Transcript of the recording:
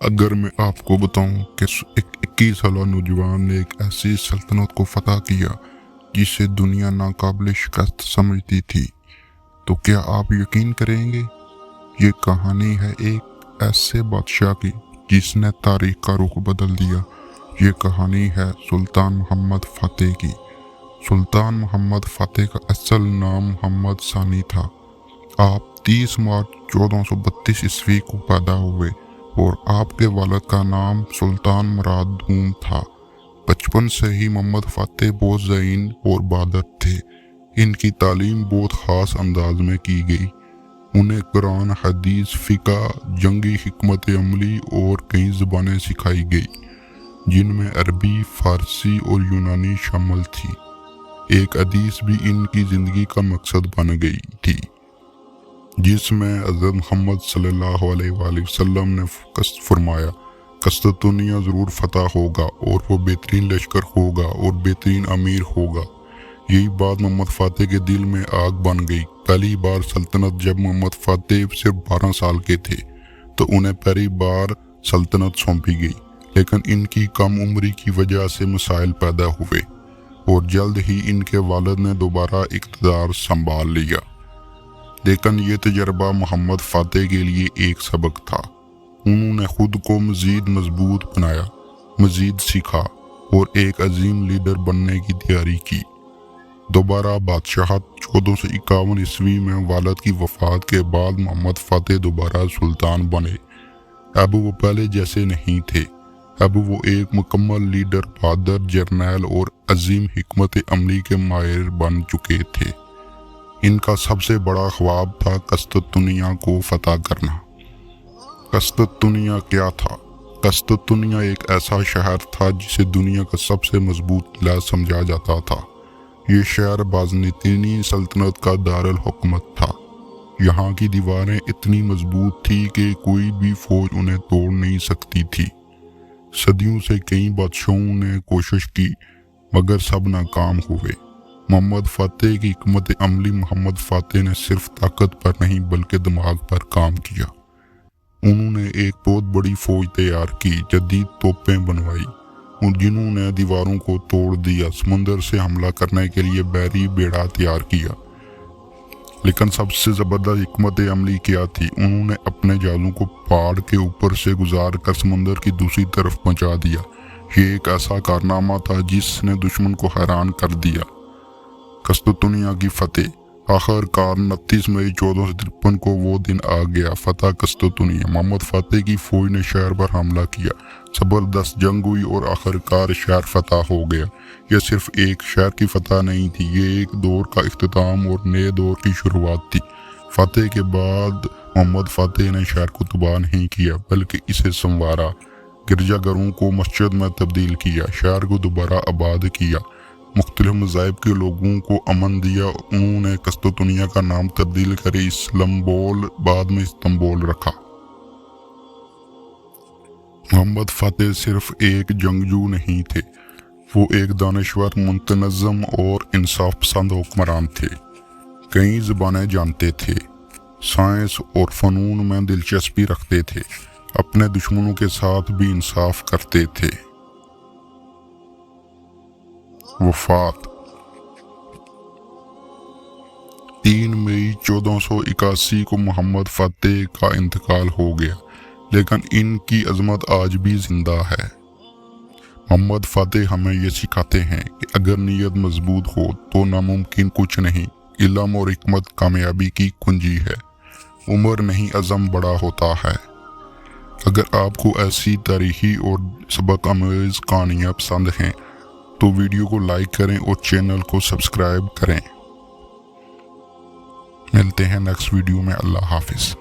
اگر میں آپ کو بتاؤں کہ ایک 21 سالہ نوجوان نے ایک ایسی سلطنت کو فتح کیا جسے دنیا ناقابل شکست سمجھتی تھی تو کیا آپ یقین کریں گے؟ یہ کہانی ہے ایک ایسے بادشاہ کی جس نے تاریخ کا رخ بدل دیا۔ یہ کہانی ہے سلطان محمد فاتح کی۔ سلطان محمد فاتح کا اصل نام محمد ثانی تھا۔ آپ 30 مارچ 1432 عیسوی کو پیدا ہوئے اور آپ کے والد کا نام سلطان مراد دوم تھا۔ بچپن سے ہی محمد فاتح بہت ذہین اور بہادر تھے۔ ان کی تعلیم بہت خاص انداز میں کی گئی۔ انہیں قرآن، حدیث، فقہ، جنگی حکمت عملی اور کئی زبانیں سکھائی گئی جن میں عربی، فارسی اور یونانی شامل تھی۔ ایک حدیث بھی ان کی زندگی کا مقصد بن گئی تھی جس میں حضرت محمد صلی اللہ علیہ وآلہ وسلم نے فرمایا قسطنطنیہ ضرور فتح ہوگا اور وہ بہترین لشکر ہوگا اور بہترین امیر ہوگا۔ یہی بات محمد فاتح کے دل میں آگ بن گئی۔ پہلی بار سلطنت جب محمد فاتح صرف 12 سال کے تھے تو انہیں پہلی بار سلطنت سونپی گئی، لیکن ان کی کم عمری کی وجہ سے مسائل پیدا ہوئے اور جلد ہی ان کے والد نے دوبارہ اقتدار سنبھال لیا۔ لیکن یہ تجربہ محمد فاتح کے لیے ایک سبق تھا۔ انہوں نے خود کو مزید مضبوط بنایا، مزید سیکھا اور ایک عظیم لیڈر بننے کی تیاری کی۔ دوبارہ بادشاہت 1451 عیسوی میں والد کی وفات کے بعد محمد فاتح دوبارہ سلطان بنے۔ اب وہ پہلے جیسے نہیں تھے۔ اب وہ ایک مکمل لیڈر، بہادر جرنیل اور عظیم حکمت عملی کے ماہر بن چکے تھے۔ ان کا سب سے بڑا خواب تھا قسطنطنیہ کو فتح کرنا۔ قسطنطنیہ کیا تھا؟ قسطنطنیہ ایک ایسا شہر تھا جسے دنیا کا سب سے مضبوط قلعہ سمجھا جاتا تھا۔ یہ شہر بازنطینی سلطنت کا دارالحکومت تھا۔ یہاں کی دیواریں اتنی مضبوط تھی کہ کوئی بھی فوج انہیں توڑ نہیں سکتی تھی۔ صدیوں سے کئی بادشاہوں نے کوشش کی مگر سب ناکام ہوئے۔ محمد فاتح کی حکمت عملی محمد فاتح نے صرف طاقت پر نہیں بلکہ دماغ پر کام کیا۔ انہوں نے ایک بہت بڑی فوج تیار کی، جدید توپیں بنوائی، جنہوں نے دیواروں کو توڑ دیا، سمندر سے حملہ کرنے کے لیے بحری بیڑا تیار کیا۔ لیکن سب سے زبردست حکمت عملی کیا تھی؟ انہوں نے اپنے جہازوں کو پہاڑ کے اوپر سے گزار کر سمندر کی دوسری طرف پہنچا دیا۔ یہ ایک ایسا کارنامہ تھا جس نے دشمن کو حیران کر دیا۔ قسطنطنیہ کی فتح آخر کار 29 مئی 1453 کو وہ دن آ گیا۔ فتح قسطنطنیہ۔ محمد فاتح کی فوج نے شہر پر حملہ کیا، زبردست جنگ ہوئی اور آخر کار شہر فتح ہو گیا۔ یہ صرف ایک شہر کی فتح نہیں تھی، یہ ایک دور کا اختتام اور نئے دور کی شروعات تھی۔ فتح کے بعد محمد فاتح نے شہر کو تباہ نہیں کیا بلکہ اسے سنوارا، گرجا گھروں کو مسجد میں تبدیل کیا، شہر کو دوبارہ آباد کیا، مختلف مذاہب کے لوگوں کو امن دیا۔ انہوں نے قسطنطنیہ کا نام تبدیل کر اسلمبول بعد میں استنبول رکھا۔ محمد فاتح صرف ایک جنگجو نہیں تھے، وہ ایک دانشور، منتظم اور انصاف پسند حکمران تھے۔ کئی زبانیں جانتے تھے، سائنس اور فنون میں دلچسپی رکھتے تھے، اپنے دشمنوں کے ساتھ بھی انصاف کرتے تھے۔ وفات 3 مئی 1481 کو محمد فاتح کا انتقال ہو گیا، لیکن ان کی عظمت آج بھی زندہ ہے۔ محمد فاتح ہمیں یہ سکھاتے ہیں کہ اگر نیت مضبوط ہو تو ناممکن کچھ نہیں۔ علم اور حکمت کامیابی کی کنجی ہے، عمر نہیں عزم بڑا ہوتا ہے۔ اگر آپ کو ایسی تاریخی اور سبق آموز کہانیاں پسند ہیں تو ویڈیو کو لائک کریں اور چینل کو سبسکرائب کریں۔ ملتے ہیں نیکسٹ ویڈیو میں۔ اللہ حافظ۔